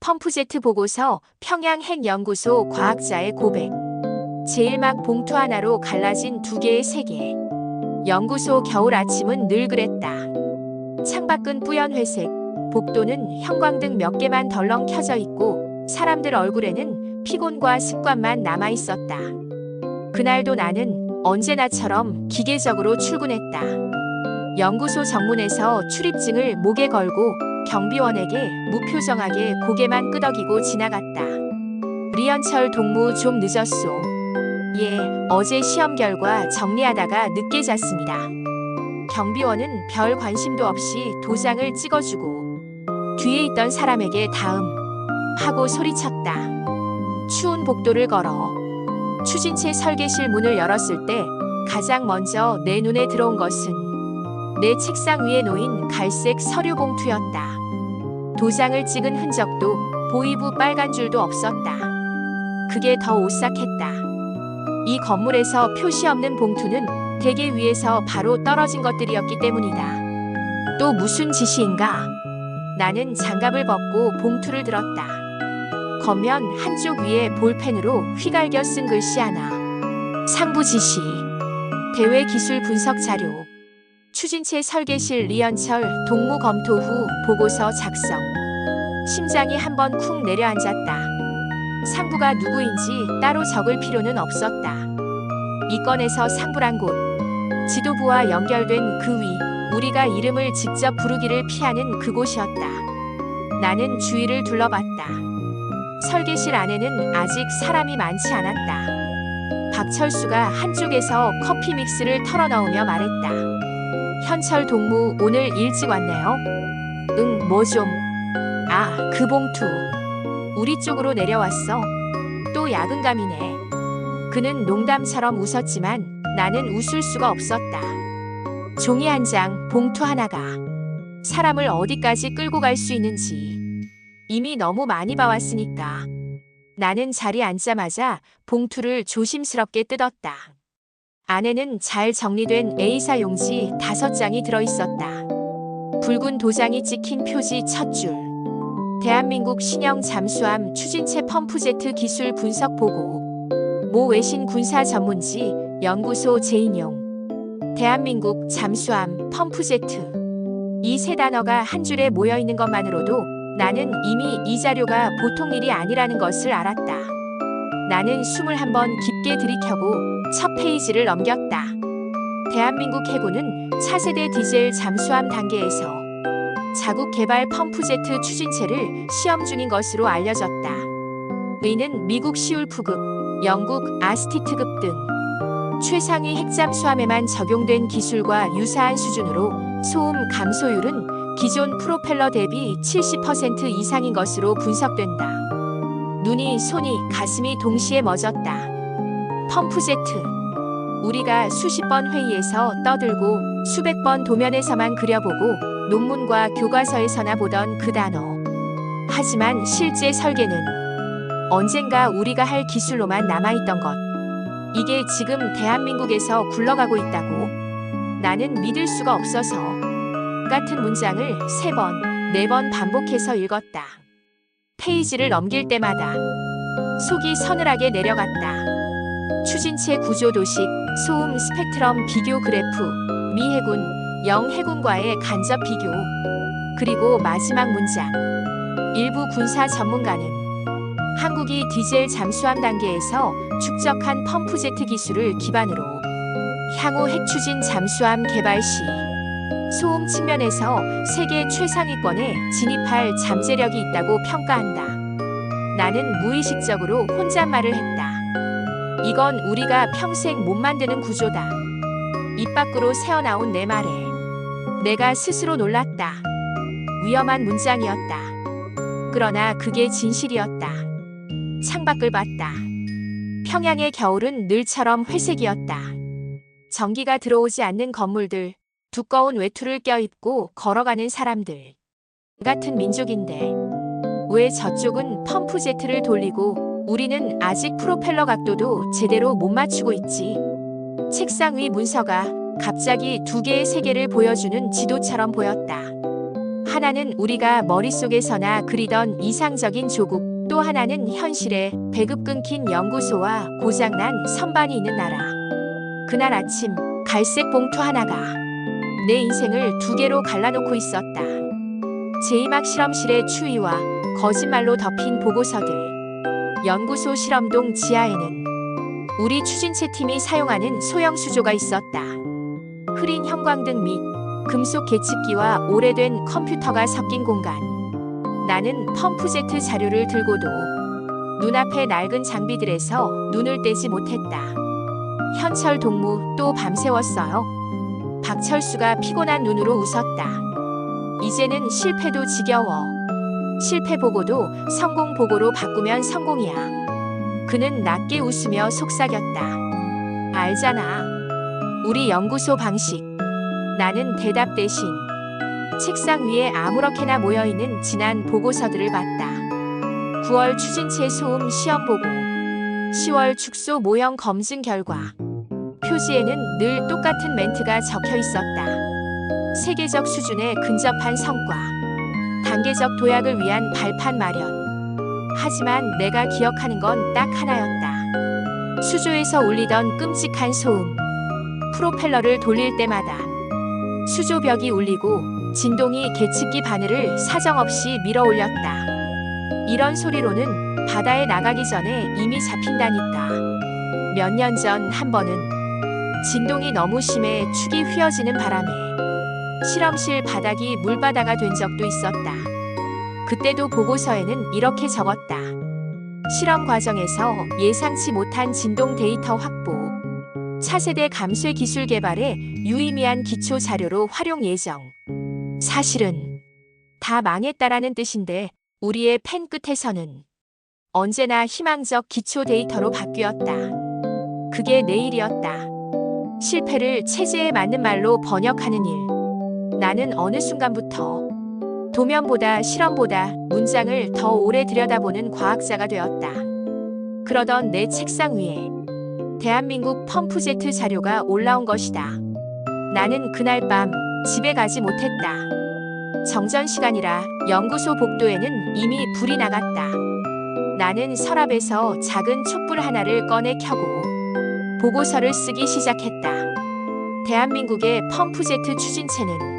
펌프제트 보고서 평양핵연구소 과학자의 고백. 제일막 봉투 하나로 갈라진 두 개의 세계. 연구소 겨울 아침은 늘 그랬다. 창밖은 뿌연 회색, 복도는 형광등 몇 개만 덜렁 켜져 있고 사람들 얼굴에는 피곤과 습관만 남아 있었다. 그날도 나는 언제나처럼 기계적으로 출근했다. 연구소 정문에서 출입증을 목에 걸고 경비원에게 무표정하게 고개만 끄덕이고 지나갔다. 리연철 동무 좀 늦었소. 예, 어제 시험 결과 정리하다가 늦게 잤습니다. 경비원은 별 관심도 없이 도장을 찍어주고 뒤에 있던 사람에게 다음 하고 소리쳤다. 추운 복도를 걸어 추진체 설계실 문을 열었을 때 가장 먼저 내 눈에 들어온 것은 내 책상 위에 놓인 갈색 서류 봉투였다. 도장을 찍은 흔적도 보이부 빨간 줄도 없었다. 그게 더 오싹했다. 이 건물에서 표시 없는 봉투는 대게 위에서 바로 떨어진 것들이었기 때문이다. 또 무슨 지시인가? 나는 장갑을 벗고 봉투를 들었다. 겉면 한쪽 위에 볼펜으로 휘갈겨 쓴 글씨 하나. 상부 지시. 대외 기술 분석 자료. 추진체 설계실 리연철 동무 검토 후 보고서 작성. 심장이 한번 쿵 내려앉았다. 상부가 누구인지 따로 적을 필요는 없었다. 이 건에서 상부란 곳, 지도부와 연결된 그 위, 우리가 이름을 직접 부르기를 피하는 그곳이었다. 나는 주위를 둘러봤다. 설계실 안에는 아직 사람이 많지 않았다. 박철수가 한쪽에서 커피 믹스를 털어넣으며 말했다. 현철 동무 오늘 일찍 왔네요. 응, 뭐 좀. 아, 그 봉투. 우리 쪽으로 내려왔어. 또 야근감이네. 그는 농담처럼 웃었지만 나는 웃을 수가 없었다. 종이 한 장, 봉투 하나가 사람을 어디까지 끌고 갈 수 있는지 이미 너무 많이 봐왔으니까. 나는 자리에 앉자마자 봉투를 조심스럽게 뜯었다. 안에는 잘 정리된 A사 용지 5장이 들어있었다. 붉은 도장이 찍힌 표지 첫 줄. 대한민국 신형 잠수함 추진체 펌프제트 기술 분석 보고. 모 외신 군사 전문지 연구소 재인용. 대한민국 잠수함 펌프제트. 이 세 단어가 한 줄에 모여 있는 것만으로도 나는 이미 이 자료가 보통 일이 아니라는 것을 알았다. 나는 숨을 한번 깊게 들이켜고 첫 페이지를 넘겼다. 대한민국 해군은 차세대 디젤 잠수함 단계에서 자국 개발 펌프제트 추진체를 시험 중인 것으로 알려졌다. 의는 미국 시울프급, 영국 아스티트급 등 최상위 핵잠수함에만 적용된 기술과 유사한 수준으로 소음 감소율은 기존 프로펠러 대비 70% 이상인 것으로 분석된다. 눈이, 손이, 가슴이 동시에 멎었다. 펌프제트. 우리가 수십 번 회의에서 떠들고 수백 번 도면에서만 그려보고 논문과 교과서에서나 보던 그 단어. 하지만 실제 설계는 언젠가 우리가 할 기술로만 남아있던 것. 이게 지금 대한민국에서 굴러가고 있다고. 나는 믿을 수가 없어서 같은 문장을 3번, 4번 반복해서 읽었다. 페이지를 넘길 때마다 속이 서늘하게 내려갔다. 추진체 구조 도식, 소음 스펙트럼 비교 그래프, 미 해군, 영 해군과의 간접 비교. 그리고 마지막 문장. 일부 군사 전문가는 한국이 디젤 잠수함 단계에서 축적한 펌프제트 기술을 기반으로 향후 핵추진 잠수함 개발 시 소음 측면에서 세계 최상위권에 진입할 잠재력이 있다고 평가한다. 나는 무의식적으로 혼잣말을 했다. 이건 우리가 평생 못 만드는 구조다. 입 밖으로 새어나온 내 말에 내가 스스로 놀랐다. 위험한 문장이었다. 그러나 그게 진실이었다. 창밖을 봤다. 평양의 겨울은 늘처럼 회색이었다. 전기가 들어오지 않는 건물들, 두꺼운 외투를 껴입고 걸어가는 사람들. 같은 민족인데 왜 저쪽은 펌프제트를 돌리고 우리는 아직 프로펠러 각도도 제대로 못 맞추고 있지? 책상 위 문서가 갑자기 2개의 세계를 보여주는 지도처럼 보였다. 하나는 우리가 머릿속에서나 그리던 이상적인 조국, 또 하나는 현실에 배급 끊긴 연구소와 고장난 선반이 있는 나라. 그날 아침 갈색 봉투 하나가 내 인생을 두 개로 갈라놓고 있었다. 제2막 실험실의 추위와 거짓말로 덮인 보고서들. 연구소 실험동 지하에는 우리 추진체 팀이 사용하는 소형 수조가 있었다. 흐린 형광등 및 금속 계측기와 오래된 컴퓨터가 섞인 공간. 나는 펌프제트 자료를 들고도 눈앞의 낡은 장비들에서 눈을 떼지 못했다. 현철 동무 또 밤새웠어요. 박철수가 피곤한 눈으로 웃었다. 이제는 실패도 지겨워. 실패 보고도 성공 보고로 바꾸면 성공이야. 그는 낮게 웃으며 속삭였다. 알잖아. 우리 연구소 방식. 나는 대답 대신 책상 위에 아무렇게나 모여있는 지난 보고서들을 봤다. 9월 추진체 소음 시험 보고, 10월 축소 모형 검증 결과. 표지에는 늘 똑같은 멘트가 적혀 있었다. 세계적 수준에 근접한 성과. 단계적 도약을 위한 발판 마련. 하지만 내가 기억하는 건 딱 하나였다. 수조에서 울리던 끔찍한 소음. 프로펠러를 돌릴 때마다 수조벽이 울리고 진동이 계측기 바늘을 사정없이 밀어 올렸다. 이런 소리로는 바다에 나가기 전에 이미 잡힌다니까. 몇 년 전 한 번은 진동이 너무 심해 축이 휘어지는 바람에 실험실 바닥이 물바다가 된 적도 있었다. 그때도 보고서에는 이렇게 적었다. 실험 과정에서 예상치 못한 진동 데이터 확보. 차세대 감쇄 기술 개발에 유의미한 기초 자료로 활용 예정. 사실은 다 망했다라는 뜻인데 우리의 펜 끝에서는 언제나 희망적 기초 데이터로 바뀌었다. 그게 내일이었다. 실패를 체제에 맞는 말로 번역하는 일. 나는 어느 순간부터 도면보다 실험보다 문장을 더 오래 들여다보는 과학자가 되었다. 그러던 내 책상 위에 대한민국 펌프제트 자료가 올라온 것이다. 나는 그날 밤 집에 가지 못했다. 정전 시간이라 연구소 복도에는 이미 불이 나갔다. 나는 서랍에서 작은 촛불 하나를 꺼내 켜고 보고서를 쓰기 시작했다. 대한민국의 펌프제트 추진체는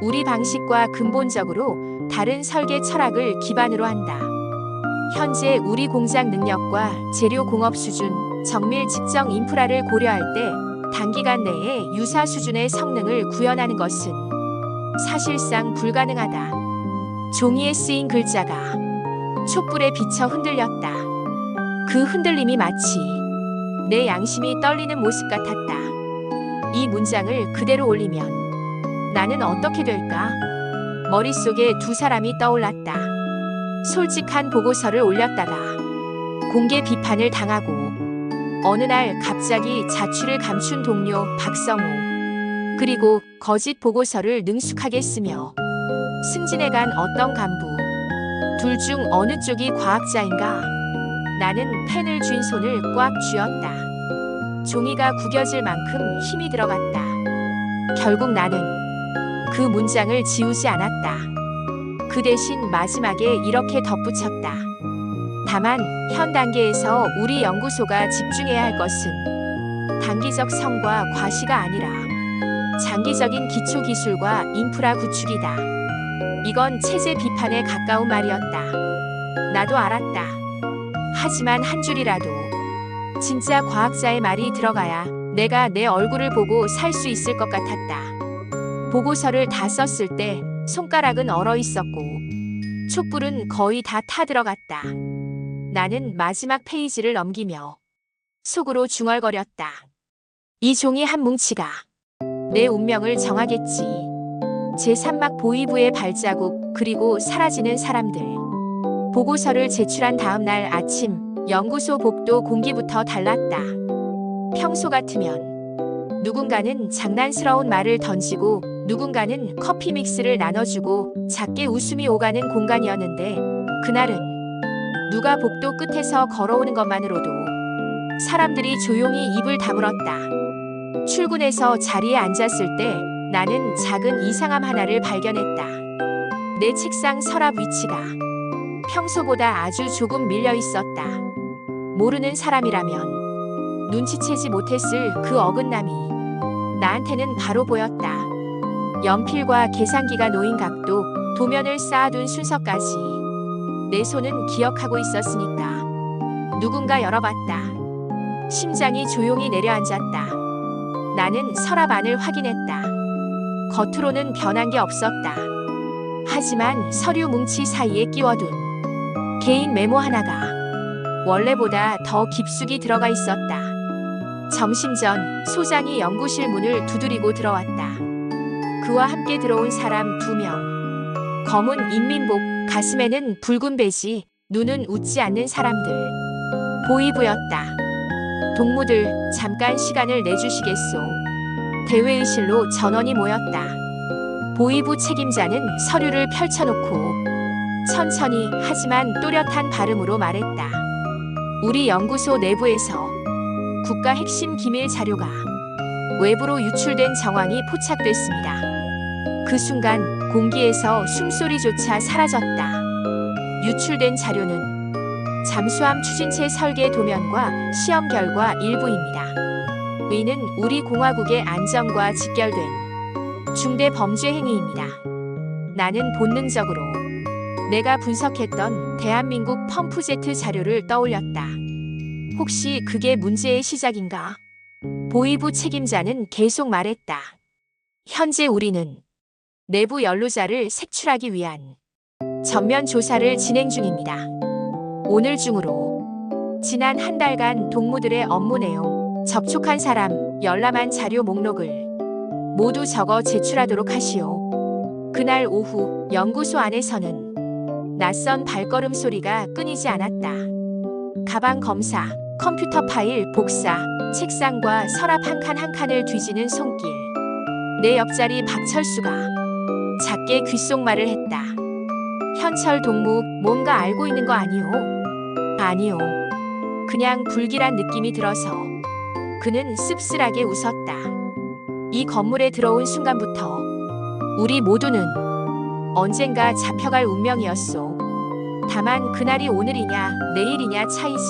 우리 방식과 근본적으로 다른 설계 철학을 기반으로 한다. 현재 우리 공장 능력과 재료 공업 수준, 정밀 측정 인프라를 고려할 때 단기간 내에 유사 수준의 성능을 구현하는 것은 사실상 불가능하다. 종이에 쓰인 글자가 촛불에 비쳐 흔들렸다. 그 흔들림이 마치 내 양심이 떨리는 모습 같았다. 이 문장을 그대로 올리면 나는 어떻게 될까? 머릿속에 두 사람이 떠올랐다. 솔직한 보고서를 올렸다가 공개 비판을 당하고 어느 날 갑자기 자취를 감춘 동료 박성호. 그리고 거짓 보고서를 능숙하게 쓰며 승진해간 어떤 간부. 둘 중 어느 쪽이 과학자인가? 나는 펜을 쥔 손을 꽉 쥐었다. 종이가 구겨질 만큼 힘이 들어갔다. 결국 나는 그 문장을 지우지 않았다. 그 대신 마지막에 이렇게 덧붙였다. 다만 현 단계에서 우리 연구소가 집중해야 할 것은 단기적 성과 과시가 아니라 장기적인 기초 기술과 인프라 구축이다. 이건 체제 비판에 가까운 말이었다. 나도 알았다. 하지만 한 줄이라도 진짜 과학자의 말이 들어가야 내가 내 얼굴을 보고 살 수 있을 것 같았다. 보고서를 다 썼을 때 손가락은 얼어 있었고 촛불은 거의 다 타들어갔다. 나는 마지막 페이지를 넘기며 속으로 중얼거렸다. 이 종이 한 뭉치가 내 운명을 정하겠지. 제3막 보위부의 발자국, 그리고 사라지는 사람들. 보고서를 제출한 다음 날 아침, 연구소 복도 공기부터 달랐다. 평소 같으면 누군가는 장난스러운 말을 던지고 누군가는 커피 믹스를 나눠주고 작게 웃음이 오가는 공간이었는데 그날은 누가 복도 끝에서 걸어오는 것만으로도 사람들이 조용히 입을 다물었다. 출근해서 자리에 앉았을 때 나는 작은 이상함 하나를 발견했다. 내 책상 서랍 위치가 평소보다 아주 조금 밀려 있었다. 모르는 사람이라면 눈치채지 못했을 그 어긋남이 나한테는 바로 보였다. 연필과 계산기가 놓인 각도, 도면을 쌓아둔 순서까지 내 손은 기억하고 있었으니까. 누군가 열어봤다. 심장이 조용히 내려앉았다. 나는 서랍 안을 확인했다. 겉으로는 변한 게 없었다. 하지만 서류 뭉치 사이에 끼워둔 개인 메모 하나가 원래보다 더 깊숙이 들어가 있었다. 점심 전 소장이 연구실 문을 두드리고 들어왔다. 그와 함께 들어온 사람 2명. 검은 인민복, 가슴에는 붉은 배지, 눈은 웃지 않는 사람들. 보이부였다. 동무들, 잠깐 시간을 내주시겠소. 대회의실로 전원이 모였다. 보이부 책임자는 서류를 펼쳐놓고 천천히 하지만 또렷한 발음으로 말했다. 우리 연구소 내부에서 국가 핵심 기밀 자료가 외부로 유출된 정황이 포착됐습니다. 그 순간 공기에서 숨소리조차 사라졌다. 유출된 자료는 잠수함 추진체 설계 도면과 시험 결과 일부입니다. 이는 우리 공화국의 안전과 직결된 중대 범죄 행위입니다. 나는 본능적으로 내가 분석했던 대한민국 펌프제트 자료를 떠올렸다. 혹시 그게 문제의 시작인가? 보이부 책임자는 계속 말했다. 현재 우리는 내부 연루자를 색출하기 위한 전면 조사를 진행 중입니다. 오늘 중으로 지난 한 달간 동무들의 업무 내용, 접촉한 사람, 열람한 자료 목록을 모두 적어 제출하도록 하시오. 그날 오후 연구소 안에서는 낯선 발걸음 소리가 끊이지 않았다. 가방 검사, 컴퓨터 파일 복사, 책상과 서랍 한 칸 한 칸을 뒤지는 손길. 내 옆자리 박철수가 작게 귓속말을 했다. 현철 동무, 뭔가 알고 있는 거 아니오? 아니오. 그냥 불길한 느낌이 들어서. 그는 씁쓸하게 웃었다. 이 건물에 들어온 순간부터 우리 모두는 언젠가 잡혀갈 운명이었소. 다만 그날이 오늘이냐 내일이냐 차이지.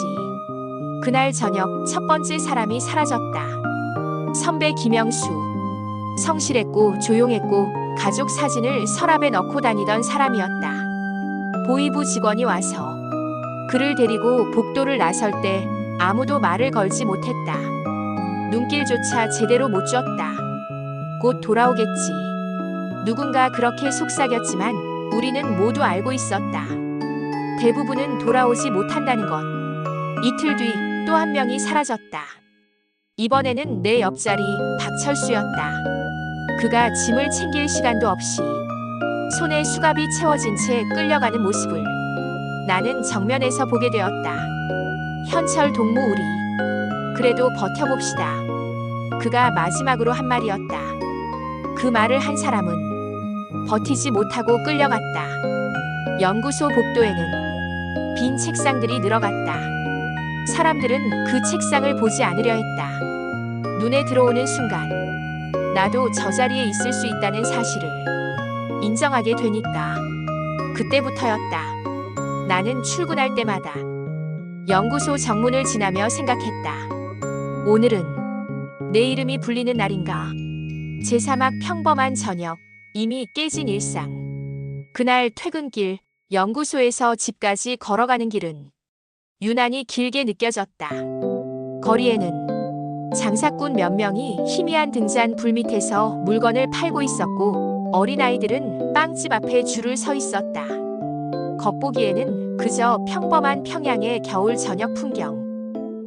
그날 저녁 첫 번째 사람이 사라졌다. 선배 김영수. 성실했고 조용했고 가족 사진을 서랍에 넣고 다니던 사람이었다. 보이부 직원이 와서 그를 데리고 복도를 나설 때 아무도 말을 걸지 못했다. 눈길조차 제대로 못 줬다. 곧 돌아오겠지. 누군가 그렇게 속삭였지만 우리는 모두 알고 있었다. 대부분은 돌아오지 못한다는 것. 이틀 뒤 또 한 명이 사라졌다. 이번에는 내 옆자리 박철수였다. 그가 짐을 챙길 시간도 없이 손에 수갑이 채워진 채 끌려가는 모습을 나는 정면에서 보게 되었다. 현철 동무 우리 그래도 버텨봅시다. 그가 마지막으로 한 말이었다. 그 말을 한 사람은 버티지 못하고 끌려갔다. 연구소 복도에는 빈 책상들이 늘어갔다. 사람들은 그 책상을 보지 않으려 했다. 눈에 들어오는 순간 나도 저 자리에 있을 수 있다는 사실을 인정하게 되니까. 그때부터였다. 나는 출근할 때마다 연구소 정문을 지나며 생각했다. 오늘은 내 이름이 불리는 날인가. 제3학 평범한 저녁, 이미 깨진 일상. 그날 퇴근길, 연구소에서 집까지 걸어가는 길은 유난히 길게 느껴졌다. 거리에는 장사꾼 몇 명이 희미한 등잔 불 밑에서 물건을 팔고 있었고 어린아이들은 빵집 앞에 줄을 서 있었다. 겉보기에는 그저 평범한 평양의 겨울 저녁 풍경.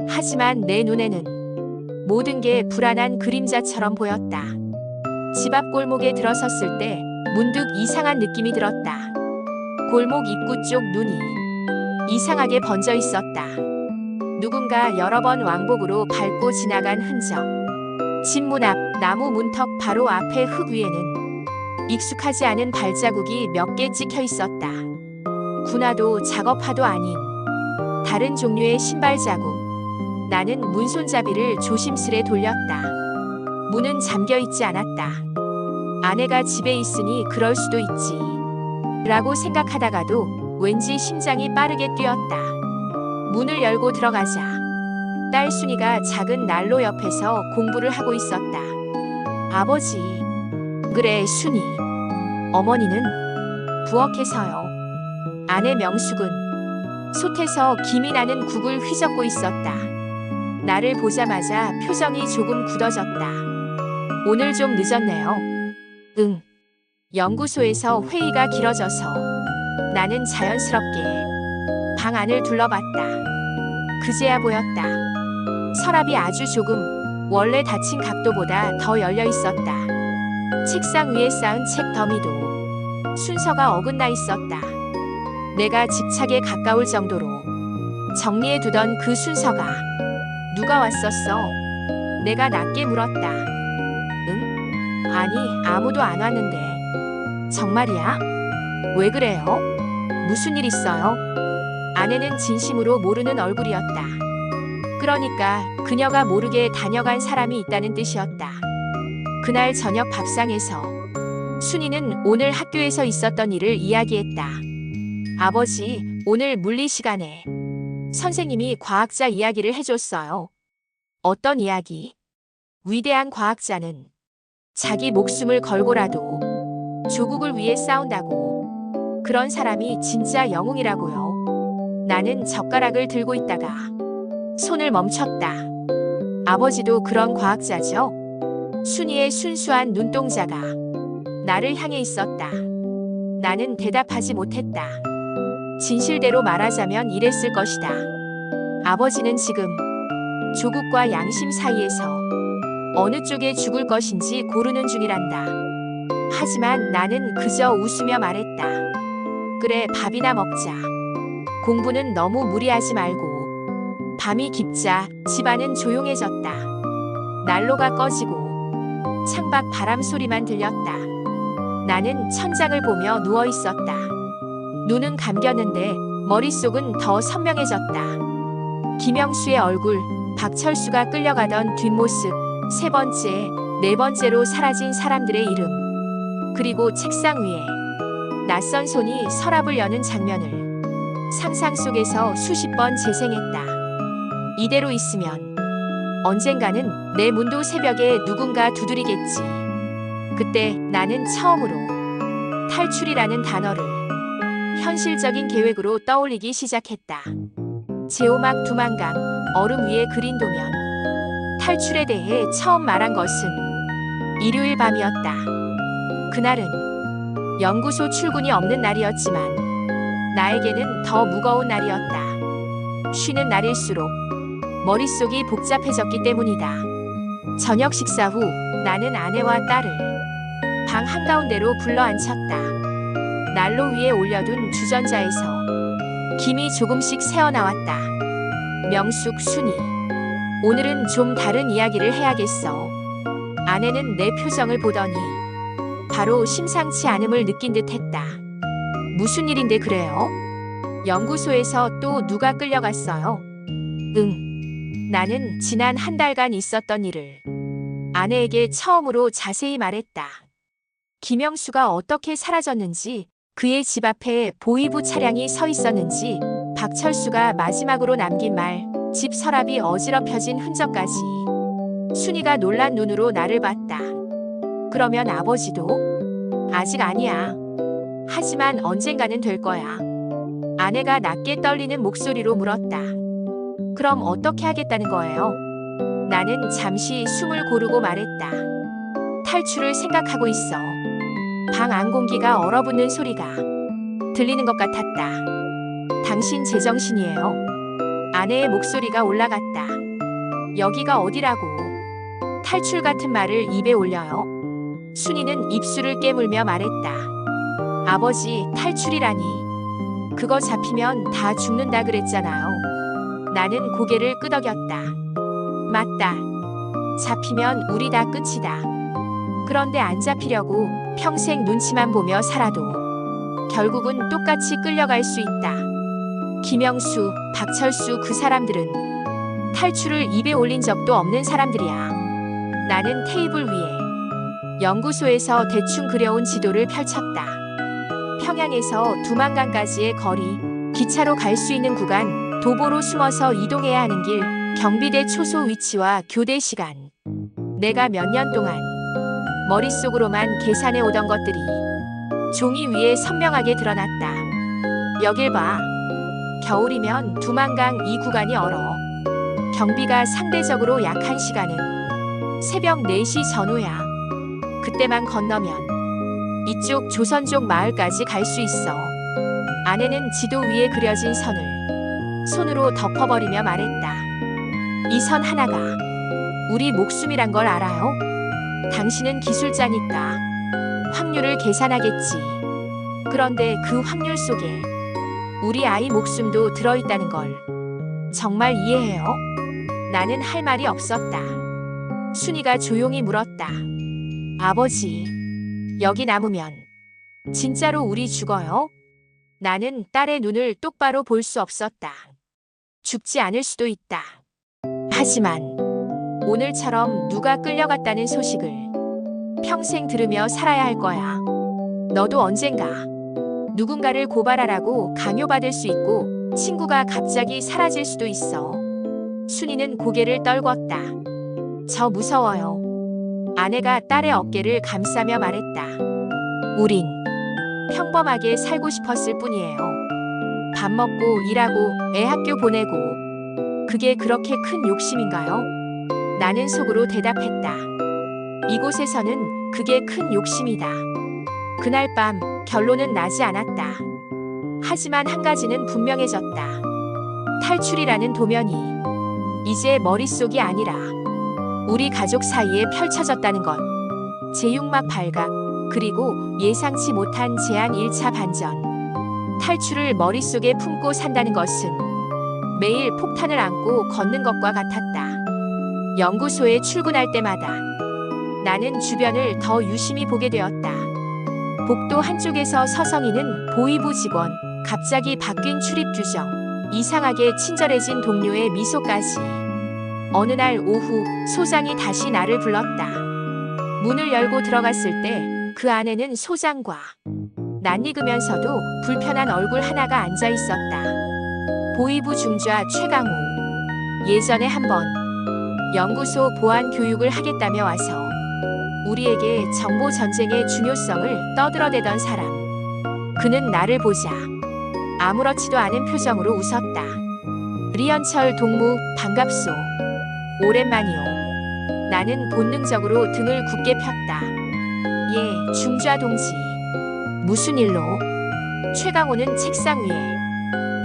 하지만 내 눈에는 모든 게 불안한 그림자처럼 보였다. 집 앞 골목에 들어섰을 때 문득 이상한 느낌이 들었다. 골목 입구 쪽 눈이 이상하게 번져 있었다. 누군가 여러 번 왕복으로 밟고 지나간 흔적. 집 문 앞 나무 문턱 바로 앞에 흙 위에는 익숙하지 않은 발자국이 몇 개 찍혀 있었다. 군화도 작업화도 아닌 다른 종류의 신발 자국. 나는 문손잡이를 조심스레 돌렸다. 문은 잠겨 있지 않았다. 아내가 집에 있으니 그럴 수도 있지. 라고 생각하다가도 왠지 심장이 빠르게 뛰었다. 문을 열고 들어가자 딸 순이가 작은 난로 옆에서 공부를 하고 있었다. 아버지. 그래, 순이. 어머니는? 부엌에서요. 아내 명숙은 솥에서 김이 나는 국을 휘젓고 있었다. 나를 보자마자 표정이 조금 굳어졌다. 오늘 좀 늦었네요. 응. 연구소에서 회의가 길어져서 나는 자연스럽게 방 안을 둘러봤다. 그제야 보였다. 서랍이 아주 조금 원래 닫힌 각도보다 더 열려 있었다. 책상 위에 쌓은 책 더미도 순서가 어긋나 있었다. 내가 집착에 가까울 정도로 정리해두던 그 순서가 누가 왔었어? 내가 낮게 물었다. 응? 아니, 아무도 안 왔는데. 정말이야? 왜 그래요? 무슨 일 있어요? 아내는 진심으로 모르는 얼굴이었다. 그러니까 그녀가 모르게 다녀간 사람이 있다는 뜻이었다. 그날 저녁 밥상에서 순이는 오늘 학교에서 있었던 일을 이야기했다. 아버지, 오늘 물리 시간에 선생님이 과학자 이야기를 해줬어요. 어떤 이야기? 위대한 과학자는 자기 목숨을 걸고라도 조국을 위해 싸운다고. 그런 사람이 진짜 영웅이라고요. 나는 젓가락을 들고 있다가 손을 멈췄다. 아버지도 그런 과학자죠? 순이의 순수한 눈동자가 나를 향해 있었다. 나는 대답하지 못했다. 진실대로 말하자면 이랬을 것이다. 아버지는 지금 조국과 양심 사이에서 어느 쪽에 죽을 것인지 고르는 중이란다. 하지만 나는 그저 웃으며 말했다. 그래, 밥이나 먹자. 공부는 너무 무리하지 말고. 밤이 깊자 집안은 조용해졌다. 난로가 꺼지고 창밖 바람 소리만 들렸다. 나는 천장을 보며 누워 있었다. 눈은 감겼는데 머릿속은 더 선명해졌다. 김영수의 얼굴, 박철수가 끌려가던 뒷모습, 세 번째, 네 번째로 사라진 사람들의 이름, 그리고 책상 위에 낯선 손이 서랍을 여는 장면을 상상 속에서 수십 번 재생했다. 이대로 있으면 언젠가는 내 문도 새벽에 누군가 두드리겠지. 그때 나는 처음으로 탈출이라는 단어를 현실적인 계획으로 떠올리기 시작했다. 제오막 두만강, 얼음 위에 그린 도면. 탈출에 대해 처음 말한 것은 일요일 밤이었다. 그날은 연구소 출근이 없는 날이었지만 나에게는 더 무거운 날이었다. 쉬는 날일수록 머릿속이 복잡해졌기 때문이다. 저녁 식사 후 나는 아내와 딸을 방 한가운데로 불러앉혔다. 난로 위에 올려둔 주전자에서 김이 조금씩 새어나왔다. 명숙, 순이. 오늘은 좀 다른 이야기를 해야겠어. 아내는 내 표정을 보더니 바로 심상치 않음을 느낀 듯 했다. 무슨 일인데 그래요? 연구소에서 또 누가 끌려갔어요? 응. 나는 지난 한 달간 있었던 일을 아내에게 처음으로 자세히 말했다. 김영수가 어떻게 사라졌는지, 그의 집 앞에 보이부 차량이 서 있었는지, 박철수가 마지막으로 남긴 말, 집 서랍이 어지럽혀진 흔적까지. 순이가 놀란 눈으로 나를 봤다. 그러면 아버지도? 아직 아니야. 하지만 언젠가는 될 거야. 아내가 낮게 떨리는 목소리로 물었다. 그럼 어떻게 하겠다는 거예요? 나는 잠시 숨을 고르고 말했다. 탈출을 생각하고 있어. 방 안 공기가 얼어붙는 소리가 들리는 것 같았다. 당신 제정신이에요? 아내의 목소리가 올라갔다. 여기가 어디라고? 탈출 같은 말을 입에 올려요? 순이는 입술을 깨물며 말했다. 아버지, 탈출이라니. 그거 잡히면 다 죽는다 그랬잖아요. 나는 고개를 끄덕였다. 맞다. 잡히면 우리 다 끝이다. 그런데 안 잡히려고 평생 눈치만 보며 살아도 결국은 똑같이 끌려갈 수 있다. 김영수, 박철수, 그 사람들은 탈출을 입에 올린 적도 없는 사람들이야. 나는 테이블 위에 연구소에서 대충 그려온 지도를 펼쳤다. 평양에서 두만강까지의 거리, 기차로 갈 수 있는 구간, 도보로 숨어서 이동해야 하는 길, 경비대 초소 위치와 교대 시간. 내가 몇 년 동안 머릿속으로만 계산해 오던 것들이 종이 위에 선명하게 드러났다. 여길 봐. 겨울이면 두만강 이 구간이 얼어. 경비가 상대적으로 약한 시간은 새벽 4시 전후야. 그때만 건너면 이쪽 조선족 마을까지 갈 수 있어. 아내는 지도 위에 그려진 선을 손으로 덮어버리며 말했다. 이 선 하나가 우리 목숨이란 걸 알아요? 당신은 기술자니까 확률을 계산하겠지. 그런데 그 확률 속에 우리 아이 목숨도 들어있다는 걸 정말 이해해요? 나는 할 말이 없었다. 순이가 조용히 물었다. 아버지, 여기 남으면 진짜로 우리 죽어요? 나는 딸의 눈을 똑바로 볼 수 없었다. 죽지 않을 수도 있다. 하지만 오늘처럼 누가 끌려갔다는 소식을 평생 들으며 살아야 할 거야. 너도 언젠가 누군가를 고발하라고 강요받을 수 있고 친구가 갑자기 사라질 수도 있어. 순이는 고개를 떨궜다. 저 무서워요. 아내가 딸의 어깨를 감싸며 말했다. 우린 평범하게 살고 싶었을 뿐이에요. 밥 먹고 일하고 애 학교 보내고 그게 그렇게 큰 욕심인가요? 나는 속으로 대답했다. 이곳에서는 그게 큰 욕심이다. 그날 밤 결론은 나지 않았다. 하지만 한 가지는 분명해졌다. 탈출이라는 도면이 이제 머릿속이 아니라 우리 가족 사이에 펼쳐졌다는 것. 제6막 발각, 그리고 예상치 못한 제한 1차 반전. 탈출을 머릿속에 품고 산다는 것은 매일 폭탄을 안고 걷는 것과 같았다. 연구소에 출근할 때마다 나는 주변을 더 유심히 보게 되었다. 복도 한쪽에서 서성이는 보위부 직원, 갑자기 바뀐 출입 규정, 이상하게 친절해진 동료의 미소까지. 어느 날 오후 소장이 다시 나를 불렀다. 문을 열고 들어갔을 때 그 안에는 소장과 낯익으면서도 불편한 얼굴 하나가 앉아 있었다. 보위부 중좌 최강우. 예전에 한번 연구소 보안 교육을 하겠다며 와서 우리에게 정보 전쟁의 중요성을 떠들어대던 사람. 그는 나를 보자 아무렇지도 않은 표정으로 웃었다. 리현철 동무, 반갑소. 오랜만이오. 나는 본능적으로 등을 굳게 폈다. 예, 중좌 동지. 무슨 일로? 최강호는 책상 위에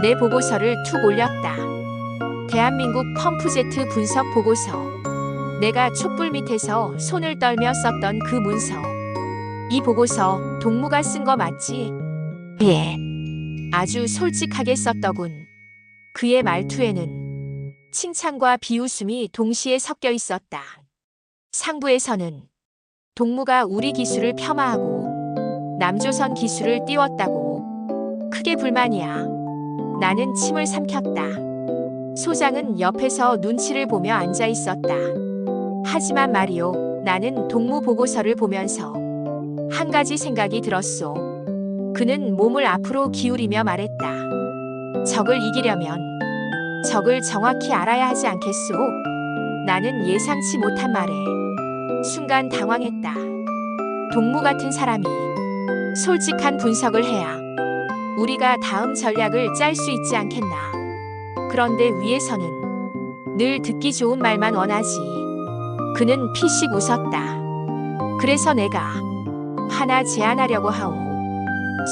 내 보고서를 툭 올렸다. 대한민국 펌프제트 분석 보고서. 내가 촛불 밑에서 손을 떨며 썼던 그 문서. 이 보고서 동무가 쓴 거 맞지? 예. 아주 솔직하게 썼더군. 그의 말투에는 칭찬과 비웃음이 동시에 섞여 있었다. 상부에서는 동무가 우리 기술을 폄하하고 남조선 기술을 띄웠다고 크게 불만이야. 나는 침을 삼켰다. 소장은 옆에서 눈치를 보며 앉아 있었다. 하지만 말이오, 나는 동무 보고서를 보면서 한 가지 생각이 들었소. 그는 몸을 앞으로 기울이며 말했다. 적을 이기려면 적을 정확히 알아야 하지 않겠소? 나는 예상치 못한 말에 순간 당황했다. 동무 같은 사람이 솔직한 분석을 해야 우리가 다음 전략을 짤 수 있지 않겠나. 그런데 위에서는 늘 듣기 좋은 말만 원하지. 그는 피식 웃었다. 그래서 내가 하나 제안하려고 하오.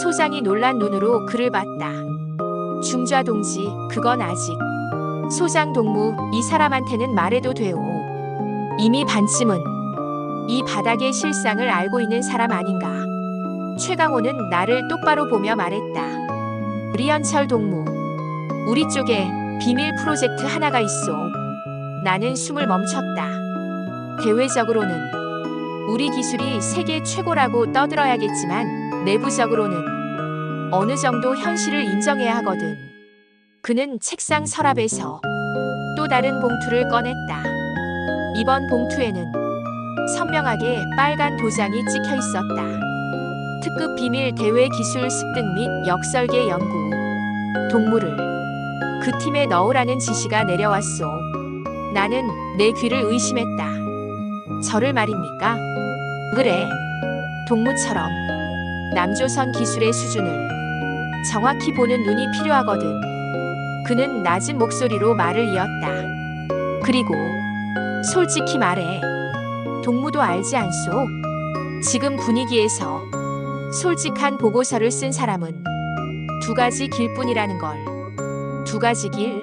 소장이 놀란 눈으로 그를 봤다. 중좌 동지, 그건 아직. 소장 동무, 이 사람한테는 말해도 돼오. 이미 반쯤은 이 바닥의 실상을 알고 있는 사람 아닌가. 최강호는 나를 똑바로 보며 말했다. 리현철 동무, 우리 쪽에 비밀 프로젝트 하나가 있어. 나는 숨을 멈췄다. 대외적으로는 우리 기술이 세계 최고라고 떠들어야겠지만 내부적으로는 어느 정도 현실을 인정해야 하거든. 그는 책상 서랍에서 또 다른 봉투를 꺼냈다. 이번 봉투에는 선명하게 빨간 도장이 찍혀 있었다. 특급 비밀 대외 기술 습득 및 역설계 연구. 동물을 그 팀에 넣으라는 지시가 내려왔소. 나는 내 귀를 의심했다. 저를 말입니까? 그래. 동무처럼 남조선 기술의 수준을 정확히 보는 눈이 필요하거든. 그는 낮은 목소리로 말을 이었다. 그리고 솔직히 말해. 동무도 알지 않소? 지금 분위기에서 솔직한 보고서를 쓴 사람은 두 가지 길뿐이라는 걸. 두 가지 길.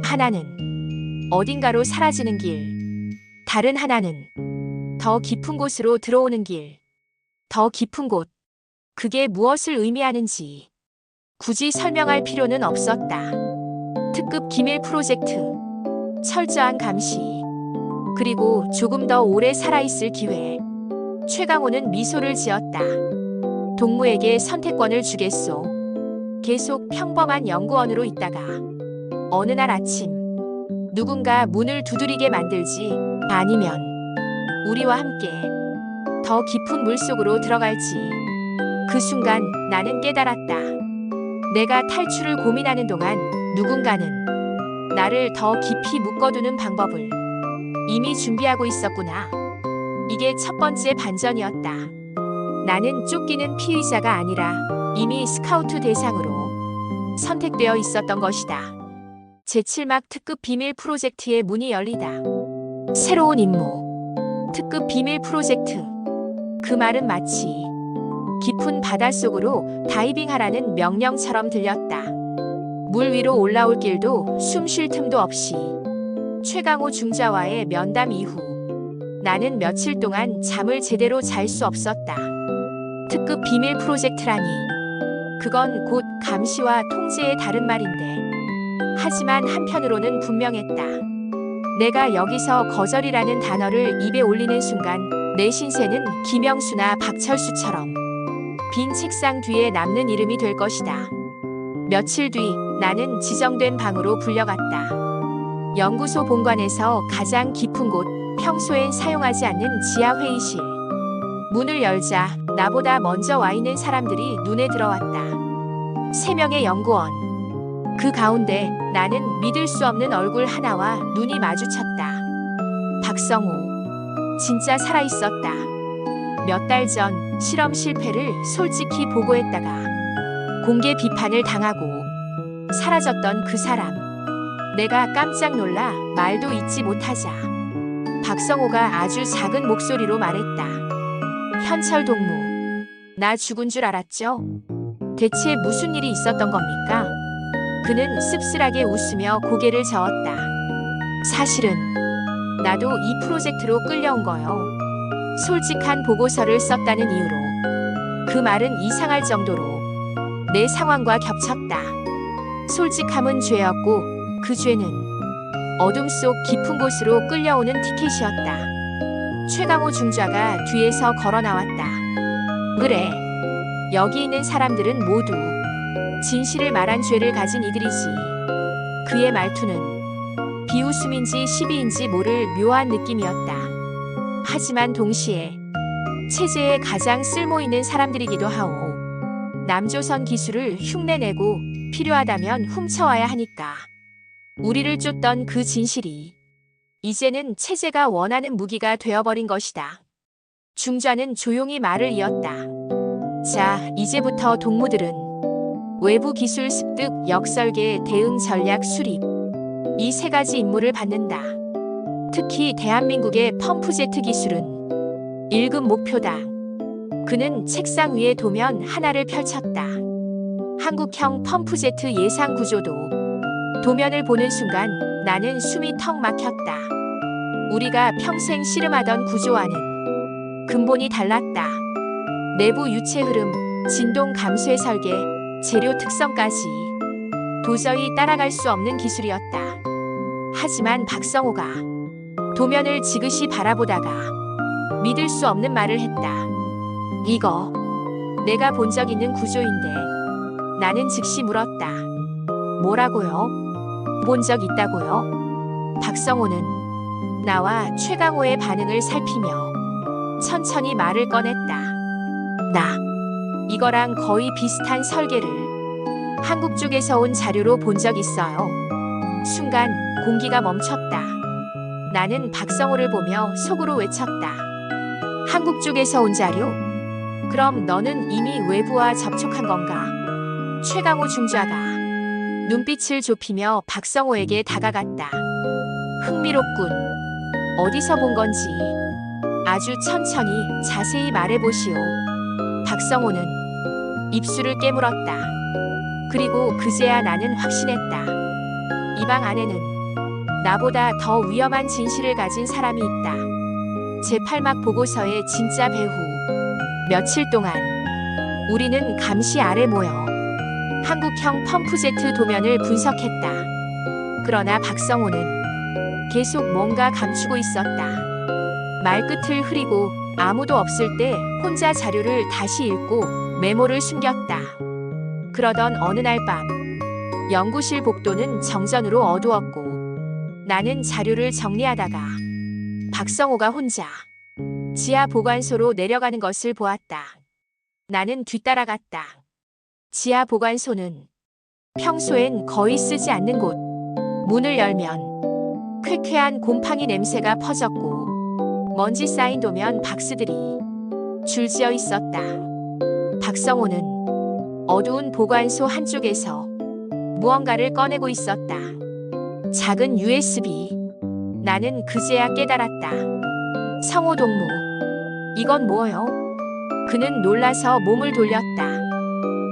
하나는 어딘가로 사라지는 길. 다른 하나는 더 깊은 곳으로 들어오는 길. 더 깊은 곳. 그게 무엇을 의미하는지 굳이 설명할 필요는 없었다. 특급 기밀 프로젝트. 철저한 감시. 그리고 조금 더 오래 살아있을 기회. 최강호는 미소를 지었다. 동무에게 선택권을 주겠소. 계속 평범한 연구원으로 있다가 어느 날 아침 누군가 문을 두드리게 만들지, 아니면 우리와 함께 더 깊은 물속으로 들어갈지. 그 순간 나는 깨달았다. 내가 탈출을 고민하는 동안 누군가는 나를 더 깊이 묶어두는 방법을 이미 준비하고 있었구나. 이게 첫 번째 반전이었다. 나는 쫓기는 피의자가 아니라 이미 스카우트 대상으로 선택되어 있었던 것이다. 제7막 특급 비밀 프로젝트의 문이 열리다. 새로운 임무. 특급 비밀 프로젝트. 그 말은 마치 깊은 바닷속으로 다이빙하라는 명령처럼 들렸다. 물 위로 올라올 길도 숨 쉴 틈도 없이. 최강호 중자와의 면담 이후 나는 며칠 동안 잠을 제대로 잘 수 없었다. 특급 비밀 프로젝트라니. 그건 곧 감시와 통제의 다른 말인데. 하지만 한편으로는 분명했다. 내가 여기서 거절이라는 단어를 입에 올리는 순간 내 신세는 김영수나 박철수처럼 빈 책상 뒤에 남는 이름이 될 것이다. 며칠 뒤 나는 지정된 방으로 불려갔다. 연구소 본관에서 가장 깊은 곳, 평소엔 사용하지 않는 지하 회의실. 문을 열자 나보다 먼저 와 있는 사람들이 눈에 들어왔다. 3명의 연구원. 그 가운데 나는 믿을 수 없는 얼굴 하나와 눈이 마주쳤다. 박성호. 진짜 살아있었다. 몇 달 전 실험 실패를 솔직히 보고했다가 공개 비판을 당하고 사라졌던 그 사람. 내가 깜짝 놀라 말도 잇지 못하자 박성호가 아주 작은 목소리로 말했다. 현철 동무, 나 죽은 줄 알았죠? 대체 무슨 일이 있었던 겁니까? 그는 씁쓸하게 웃으며 고개를 저었다. 사실은 나도 이 프로젝트로 끌려온 거요. 솔직한 보고서를 썼다는 이유로. 그 말은 이상할 정도로 내 상황과 겹쳤다. 솔직함은 죄였고 그 죄는 어둠 속 깊은 곳으로 끌려오는 티켓이었다. 최강호 중좌가 뒤에서 걸어 나왔다. 그래, 여기 있는 사람들은 모두 진실을 말한 죄를 가진 이들이지. 그의 말투는 비웃음인지 시비인지 모를 묘한 느낌이었다. 하지만 동시에 체제에 가장 쓸모있는 사람들이기도 하오. 남조선 기술을 흉내내고 필요하다면 훔쳐와야 하니까. 우리를 쫓던 그 진실이 이제는 체제가 원하는 무기가 되어버린 것이다. 중좌는 조용히 말을 이었다. 자, 이제부터 동무들은 외부 기술 습득, 역설계, 대응 전략 수립, 이 3가지 임무를 받는다. 특히 대한민국의 펌프제트 기술은 1급 목표다. 그는 책상 위에 도면 하나를 펼쳤다. 한국형 펌프제트 예상 구조도. 도면을 보는 순간 나는 숨이 턱 막혔다. 우리가 평생 씨름하던 구조와는 근본이 달랐다. 내부 유체 흐름, 진동 감소의 설계, 재료 특성까지 도저히 따라갈 수 없는 기술이었다. 하지만 박성호가 도면을 지그시 바라보다가 믿을 수 없는 말을 했다. 이거 내가 본 적 있는 구조인데. 나는 즉시 물었다. 뭐라고요? 본 적 있다고요? 박성호는 나와 최강호의 반응을 살피며 천천히 말을 꺼냈다. 나 이거랑 거의 비슷한 설계를 한국 쪽에서 온 자료로 본 적 있어요. 순간 공기가 멈췄다. 나는 박성호를 보며 속으로 외쳤다. 한국 쪽에서 온 자료? 그럼 너는 이미 외부와 접촉한 건가? 최강호 중좌가 눈빛을 좁히며 박성호에게 다가갔다. 흥미롭군. 어디서 본 건지 아주 천천히 자세히 말해보시오. 박성호는 입술을 깨물었다. 그리고 그제야 나는 확신했다. 이 방 안에는 나보다 더 위험한 진실을 가진 사람이 있다. 제8막 보고서의 진짜 배후. 며칠 동안 우리는 감시 아래 모여 한국형 펌프제트 도면을 분석했다. 그러나 박성호는 계속 뭔가 감추고 있었다. 말끝을 흐리고 아무도 없을 때 혼자 자료를 다시 읽고 메모를 숨겼다. 그러던 어느 날 밤 연구실 복도는 정전으로 어두웠고 나는 자료를 정리하다가 박성호가 혼자 지하 보관소로 내려가는 것을 보았다. 나는 뒤따라갔다. 지하 보관소는 평소엔 거의 쓰지 않는 곳. 문을 열면 쾌쾌한 곰팡이 냄새가 퍼졌고 먼지 쌓인 도면 박스들이 줄지어 있었다. 박성호는 어두운 보관소 한쪽에서 무언가를 꺼내고 있었다. 작은 USB. 나는 그제야 깨달았다. 성호 동무. 이건 뭐요? 그는 놀라서 몸을 돌렸다.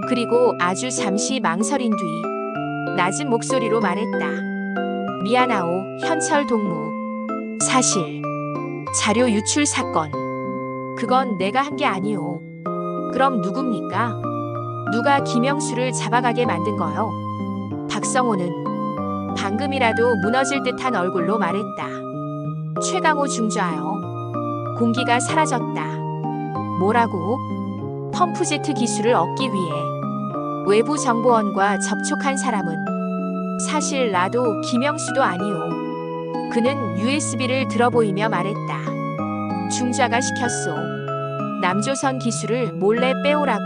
그리고 아주 잠시 망설인 뒤 낮은 목소리로 말했다. 미안하오, 현철 동무. 사실 자료 유출 사건. 그건 내가 한 게 아니오. 그럼 누굽니까? 누가 김영수를 잡아가게 만든 거요? 박성호는 방금이라도 무너질 듯한 얼굴로 말했다. 최강호 중좌요. 공기가 사라졌다. 뭐라고? 펌프제트 기술을 얻기 위해 외부 정보원과 접촉한 사람은 사실 나도 김영수도 아니오. 그는 USB를 들어보이며 말했다. 중좌가 시켰소. 남조선 기술을 몰래 빼오라고.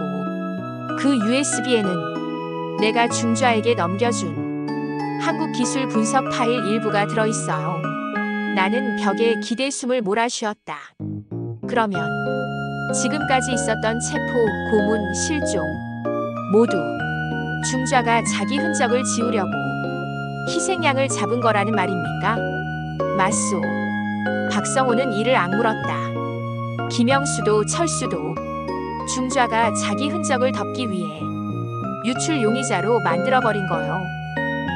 그 USB에는 내가 중좌에게 넘겨준 한국 기술 분석 파일 일부가 들어있어요. 나는 벽에 기대 숨을 몰아쉬었다. 그러면 지금까지 있었던 체포, 고문, 실종 모두 중좌가 자기 흔적을 지우려고 희생양을 잡은 거라는 말입니까? 맞소. 박성호는 이를 악물었다. 김영수도 철수도 중좌가 자기 흔적을 덮기 위해 유출 용의자로 만들어버린 거요.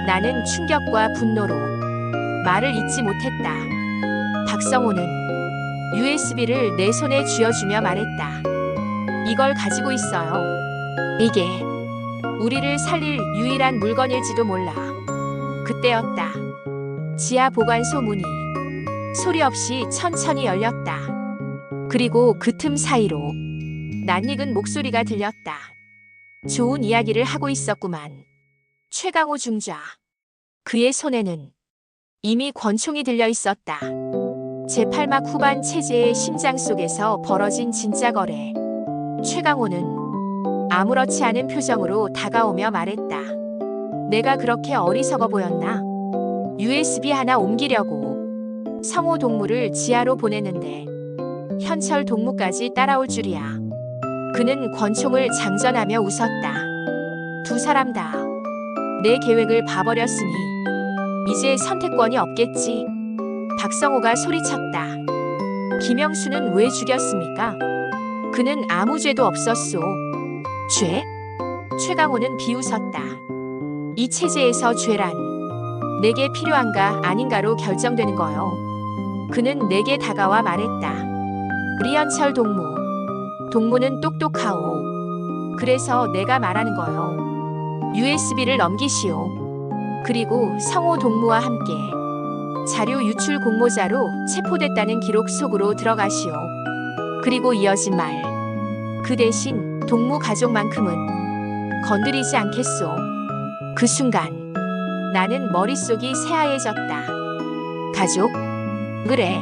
나는 충격과 분노로 말을 잇지 못했다. 박성호는 USB를 내 손에 쥐어주며 말했다. 이걸 가지고 있어요. 이게 우리를 살릴 유일한 물건일지도 몰라. 그때였다. 지하 보관소 문이 소리 없이 천천히 열렸다. 그리고 그 틈 사이로 낯익은 목소리가 들렸다. 좋은 이야기를 하고 있었구만. 최강호 중좌. 그의 손에는 이미 권총이 들려 있었다. 제8막 후반 체제의 심장 속에서 벌어진 진짜 거래. 최강호는 아무렇지 않은 표정으로 다가오며 말했다. 내가 그렇게 어리석어 보였나? USB 하나 옮기려고 성호 동무를 지하로 보냈는데 현철 동무까지 따라올 줄이야. 그는 권총을 장전하며 웃었다. 두 사람 다 내 계획을 봐버렸으니 이제 선택권이 없겠지. 박성호가 소리쳤다. 김영수는 왜 죽였습니까? 그는 아무 죄도 없었소. 죄? 최강호는 비웃었다. 이 체제에서 죄란 내게 필요한가 아닌가로 결정되는 거요. 그는 내게 다가와 말했다. 리현철 동무. 동무는 똑똑하오. 그래서 내가 말하는 거요. USB를 넘기시오. 그리고 성호 동무와 함께 자료 유출 공모자로 체포됐다는 기록 속으로 들어가시오. 그리고 이어진 말. 그 대신 동무 가족만큼은 건드리지 않겠소. 그 순간 나는 머릿속이 새하얘졌다. 가족? 그래.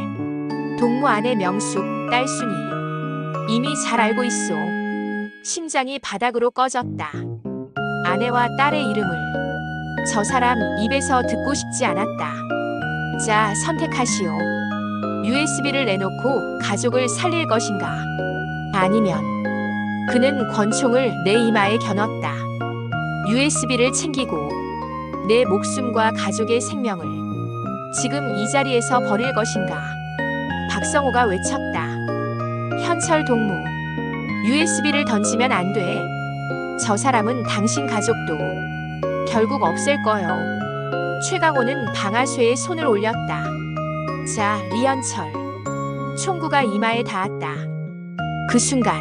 동무 아내 명숙, 딸 순이. 이미 잘 알고 있소. 심장이 바닥으로 꺼졌다. 아내와 딸의 이름을 저 사람 입에서 듣고 싶지 않았다. 자, 선택하시오. USB를 내놓고 가족을 살릴 것인가? 아니면 그는 권총을 내 이마에 겨눴다. USB를 챙기고 내 목숨과 가족의 생명을 지금 이 자리에서 버릴 것인가? 박성호가 외쳤다. 현철 동무, USB를 던지면 안 돼. 저 사람은 당신 가족도 결국 없앨 거요. 최강호는 방아쇠에 손을 올렸다. 자, 리현철. 총구가 이마에 닿았다. 그 순간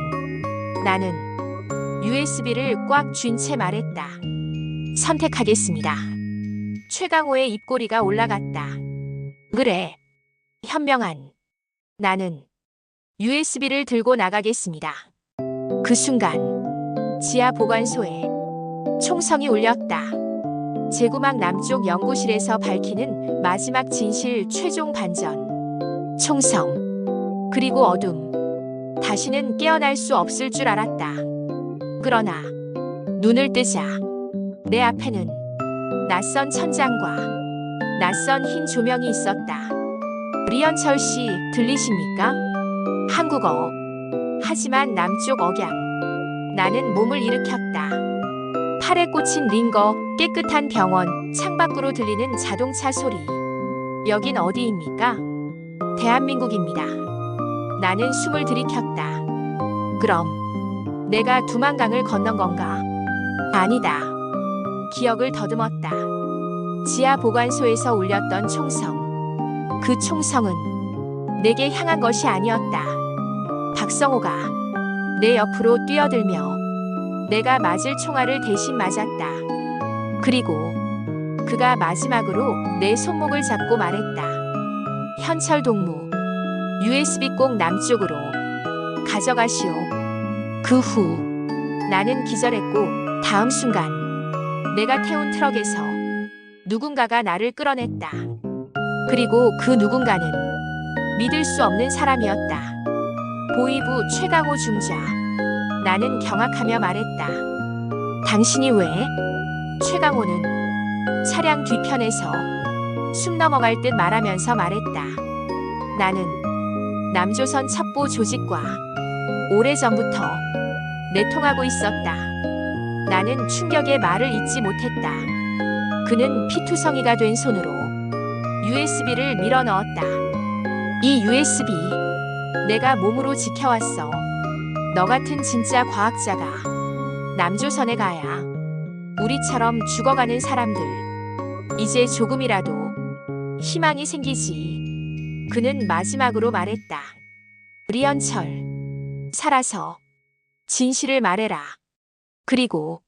나는 USB를 꽉 쥔 채 말했다. 선택하겠습니다. 최강호의 입꼬리가 올라갔다. 그래, 현명한. 나는 USB를 들고 나가겠습니다. 그 순간 지하 보관소에 총성이 울렸다. 제구막 남쪽 연구실에서 밝히는 마지막 진실 최종 반전. 총성, 그리고 어둠. 다시는 깨어날 수 없을 줄 알았다. 그러나 눈을 뜨자 내 앞에는 낯선 천장과 낯선 흰 조명이 있었다. 리현철 씨, 들리십니까? 한국어. 하지만 남쪽 억양. 나는 몸을 일으켰다. 팔에 꽂힌 링거, 깨끗한 병원, 창밖으로 들리는 자동차 소리. 여긴 어디입니까? 대한민국입니다. 나는 숨을 들이켰다. 그럼 내가 두만강을 건넌 건가? 아니다. 기억을 더듬었다. 지하 보관소에서 울렸던 총성. 그 총성은 내게 향한 것이 아니었다. 박성호가 내 옆으로 뛰어들며 내가 맞을 총알을 대신 맞았다. 그리고 그가 마지막으로 내 손목을 잡고 말했다. 현철 동무, USB 꼭 남쪽으로 가져가시오. 그 후 나는 기절했고 다음 순간 내가 태운 트럭에서 누군가가 나를 끌어냈다. 그리고 그 누군가는 믿을 수 없는 사람이었다. 보이부 최강호 중좌. 나는 경악하며 말했다. 당신이 왜? 최강호는 차량 뒤편에서 숨 넘어갈 듯 말하면서 말했다. 나는 남조선 첩보 조직과 오래전부터 내통하고 있었다. 나는 충격의 말을 잊지 못했다. 그는 피투성이가 된 손으로 USB를 밀어 넣었다. 이 USB 내가 몸으로 지켜왔어. 너 같은 진짜 과학자가 남조선에 가야 우리처럼 죽어가는 사람들 이제 조금이라도 희망이 생기지. 그는 마지막으로 말했다. 리현철, 살아서 진실을 말해라. 그리고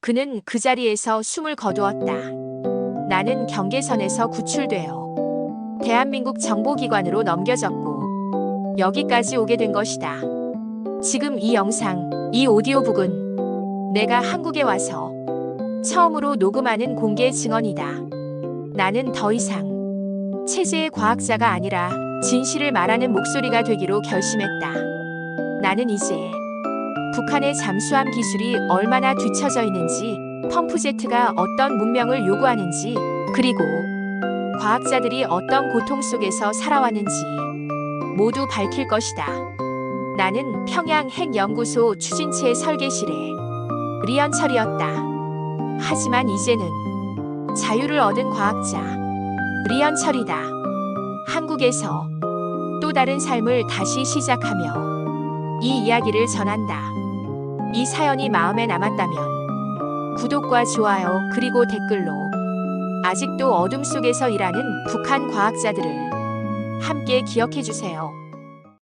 그는 그 자리에서 숨을 거두었다. 나는 경계선에서 구출되어 대한민국 정보기관으로 넘겨졌고 여기까지 오게 된 것이다. 지금 이 영상, 이 오디오북은 내가 한국에 와서 처음으로 녹음하는 공개 증언이다. 나는 더 이상 체제의 과학자가 아니라 진실을 말하는 목소리가 되기로 결심했다. 나는 이제 북한의 잠수함 기술이 얼마나 뒤처져 있는지, 펌프제트가 어떤 문명을 요구하는지, 그리고 과학자들이 어떤 고통 속에서 살아왔는지 모두 밝힐 것이다. 나는 평양 핵연구소 추진체 설계실의 리현철이었다. 하지만 이제는 자유를 얻은 과학자 리현철이다. 한국에서 또 다른 삶을 다시 시작하며 이 이야기를 전한다. 이 사연이 마음에 남았다면 구독과 좋아요 그리고 댓글로 아직도 어둠 속에서 일하는 북한 과학자들을 함께 기억해주세요.